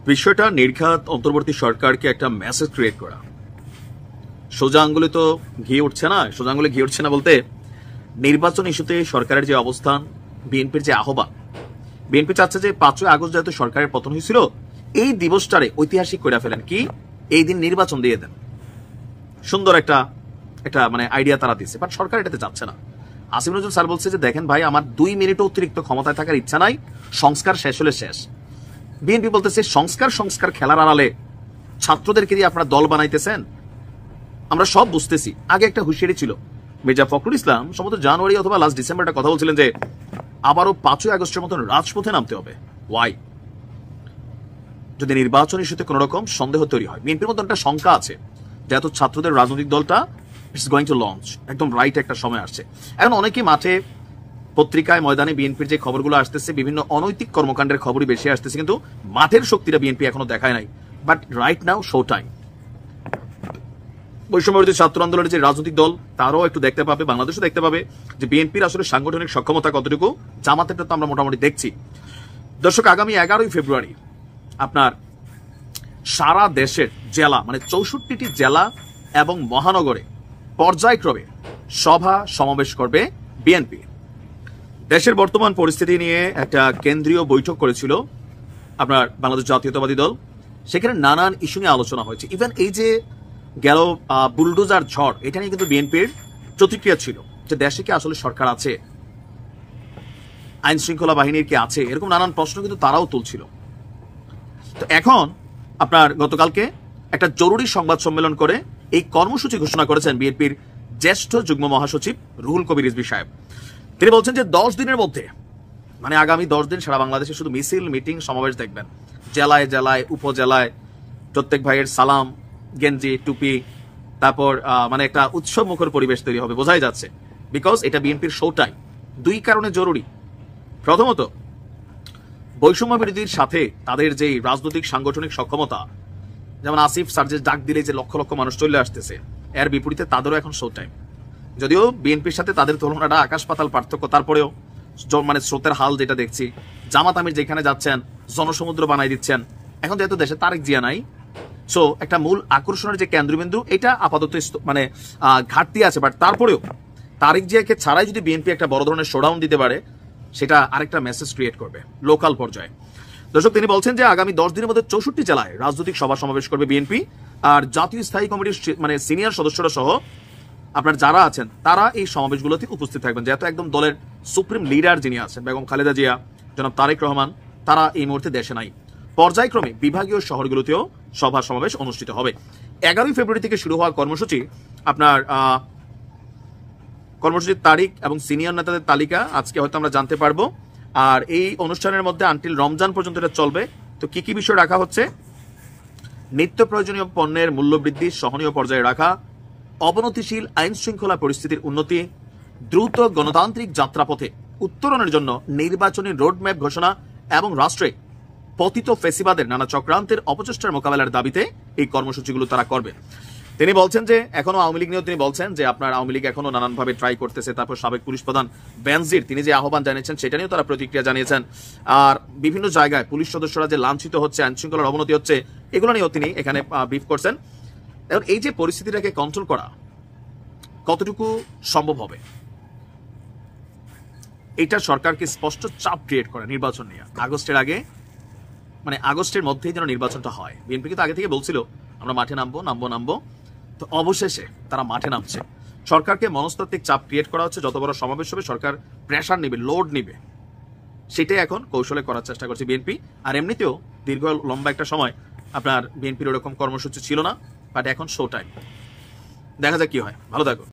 বিষয়টা নির্ঘাত অন্তর্বর্তী সরকারকে একটা মেসেজ ক্রিয়েট করা। সোজা আঙ্গুলে তো ঘি উঠছে না। সোজা আঙ্গুলে ঘি উঠছে না বলতে, নির্বাচন ইস্যুতে সরকারের যে অবস্থান, বিএনপির যে আহ্বান, বিএনপি চাচ্ছে যে 5ই আগস্ট যেহেতু সরকারের পতন হয়েছিল, এই দিবসটারে ঐতিহাসিক করে ফেলেন, কি এই দিন নির্বাচন দিয়ে দেন। সুন্দর একটা মানে আইডিয়া তারা দিচ্ছে, বাট সরকার এটাতে যাচ্ছে না। আসিফ নজরুল স্যার বলছে যে দেখেন ভাই, আমার 2 মিনিটও অতিরিক্ত ক্ষমতায় থাকার ইচ্ছা নাই, সংস্কার শেষ হলে শেষ। বিএনপি বলতেছে সংস্কার খেলার আড়ালে ছাত্রদেরকে দিয়ে আপনারা দল বানাইতেছেন। আমরা সব বুঝতেছি। আগে একটা হুঁশিয়ারি ছিল, মির্জা ফখরুল ইসলাম সম্ভবত জানুয়ারি অথবা লাস্ট ডিসেম্বর একটা কথা বলছিলেন যে আবারও 5ই আগস্টের মতন রাজপথে নামতে হবে। ওয়াই? যদি নির্বাচন ইস্যুতে কোন রকম সন্দেহ তৈরি হয়, বিএনপির মধ্যে একটা শঙ্কা আছে যেহেতু ছাত্রদের রাজনৈতিক দলটা ইটস গোয়িং টু লঞ্চ, একদম রাইট একটা সময় আসছে। এখন অনেকেই মাঠে, পত্রিকায়, ময়দানে বিএনপির যে খবরগুলো আসতেছে, বিভিন্ন অনৈতিক কর্মকাণ্ডের খবরই বেশি আসতেছে, কিন্তু মাঠের শক্তিটা বিএনপি এখনো দেখায় নাই। But right now show time. বৈষম্যবিরোধী ছাত্র আন্দোলনের যে রাজনৈতিক দল, তারাও একটু দেখতে পাবে, বাংলাদেশও দেখতে পাবে যে বিএনপির আসলে সাংগঠনিক সক্ষমতা কতটুকু। জামাতেরটা তো আমরা মোটামুটি দেখছি। দর্শক, আগামী 11ই ফেব্রুয়ারি আপনার সারা দেশের জেলা, মানে 64টি জেলা এবং মহানগরে পর্যায়ক্রমে সভা সমাবেশ করবে বিএনপি। দেশের বর্তমান পরিস্থিতি নিয়ে একটা কেন্দ্রীয় বৈঠক করেছিল আপনার বাংলাদেশ জাতীয়তাবাদী দল। সেখানে নানান ইস্যু নিয়ে আলোচনা হয়েছে। ইভেন এই যে গেল বুলডোজার ঝড়, এটা নিয়ে কিন্তু বিএনপির প্রতিক্রিয়া ছিল যে দেশে কি আসলে সরকার আছে, আইন শৃঙ্খলা বাহিনীর কি আছে, এরকম নানান প্রশ্ন কিন্তু তারাও তুলছিল। তো এখন আপনার গতকালকে একটা জরুরি সংবাদ সম্মেলন করে এই কর্মসূচি ঘোষণা করেছেন বিএনপির জ্যেষ্ঠ যুগ্ম মহাসচিব রুহুল কবির রিজভী সাহেব। তিনি বলছেন যে 10 দিনের মধ্যে, মানে আগামী 10 দিন সারা বাংলাদেশে শুধু মিছিল, মিটিং, সমাবেশ দেখবেন। জেলায় জেলায়, উপজেলায় প্রত্যেক ভাইয়ের সালাম, গেঞ্জি, টুপি, তারপর মানে একটা উৎসব মুখর পরিবেশ তৈরি হবে, বোঝাই যাচ্ছে। বিকজ এটা বিএনপির শো টাইম। 2 কারণে জরুরি। প্রথমত, বৈষম্য বিরোধীর সাথে তাদের যে রাজনৈতিক সাংগঠনিক সক্ষমতা, যেমন আসিফ স্যার যে ডাক দিলে যে লক্ষ লক্ষ মানুষ চলে আসতেছে, এর বিপরীতে তাদেরও এখন শো টাইম। যদিও বিএনপির সাথে তাদের তুলনাটা আকাশ পাতাল পার্থক্য, তারপরেও মানে স্রোতের হাল যেটা দেখছি, জামাত আমির যেখানে যাচ্ছেন জনসমুদ্র বানাই দিচ্ছেন। এখন যেহেতু দেশে তারেক জিয়া নাই, সো একটা মূল আকর্ষণের যে কেন্দ্রবিন্দু, এটা আপাতত মানে ঘাটতি আছে। বাট তারপরেও তারেক জিয়াকে ছাড়াই যদি বিএনপি একটা বড় ধরনের শোডাউন দিতে পারে, সেটা আরেকটা মেসেজ ক্রিয়েট করবে লোকাল পর্যায়ে। দর্শক, তিনি বলছেন যে আগামী 10 দিনের মধ্যে 64 জেলায় রাজনৈতিক সভা সমাবেশ করবে বিএনপি। আর জাতীয় স্থায়ী কমিটির মানে সিনিয়র সদস্যরা সহ আপনার যারা আছেন, তারা এই সমাবেশগুলোতে উপস্থিত থাকবেন। যেহেতু একদম দলের সুপ্রিম লিডার যিনি আছেন বেগম খালেদা জিয়া, জনাব তারেক রহমান, তারা এই মুহূর্তে দেশে নাই। পর্যায়ক্রমে বিভাগীয় শহরগুলোতেও সভা সমাবেশ অনুষ্ঠিত হবে। 11ই ফেব্রুয়ারি থেকে শুরু হওয়া কর্মসূচি, আপনার কর্মসূচির তারিখ এবং সিনিয়র নেতাদের তালিকা আজকে হয়তো আমরা জানতে পারবো। আর এই অনুষ্ঠানের মধ্যে আনটিল রমজান পর্যন্ত এটা চলবে। তো কি কি বিষয় রাখা হচ্ছে? নিত্য প্রয়োজনীয় পণ্যের মূল্যবৃদ্ধি সহনীয় পর্যায়ে রাখা, অবনতিশীল আইন শৃঙ্খলা পরিস্থিতির উন্নতি, দ্রুত গণতান্ত্রিক যাত্রাপথে উত্তরণের জন্য নির্বাচনী রোডম্যাপ ঘোষণা এবং রাষ্ট্রে পতিত ফেসিবাদের নানা চক্রান্তের অপচেষ্টার মোকাবেলার দাবিতে এই কর্মসূচিগুলো তারা করবে। তিনি বলছেন যে এখনো আওয়ামী লীগ নিয়েও তিনি বলছেন যে আপনার আওয়ামী লীগ এখনো নানানভাবে ট্রাই করতেছে। তারপর সাবেক পুলিশ প্রধান বেনজির, তিনি যে আহ্বান জানিয়েছেন সেটা নিয়েও তারা প্রতিক্রিয়া জানিয়েছেন। আর বিভিন্ন জায়গায় পুলিশ সদস্যরা যে লাঞ্ছিত হচ্ছে, আইন শৃঙ্খলার অবনতি হচ্ছে, এগুলো নিয়েও তিনি এখানে ব্রিফ করছেন। এখন এই যে পরিস্থিতিটাকে কন্ট্রোল করা কতটুকু সম্ভব হবে, এটা সরকারকে স্পষ্ট চাপ ক্রিয়েট করে নির্বাচন নিয়ে। আগস্টের আগে, মানে আগস্টের মধ্যেই যেন নির্বাচনটা হয়। বিএনপি কিন্তু আগে থেকে বলছিল আমরা মাঠে নামবো। তো অবশেষে তারা মাঠে নামছে। সরকারকে মনস্তাত্ত্বিক চাপ ক্রিয়েট করা হচ্ছে। যত বড় সমাবেশ হবে সরকার প্রেশার নিবে, লোড নিবে, সেটাই এখন কৌশলে করার চেষ্টা করছে বিএনপি। আর এমনিতেও দীর্ঘ লম্বা একটা সময় আপনার বিএনপির ওরকম কর্মসূচি ছিল না, বাট এখন শো টাইম। দেখা যাক কি হয়। ভালো থাকো।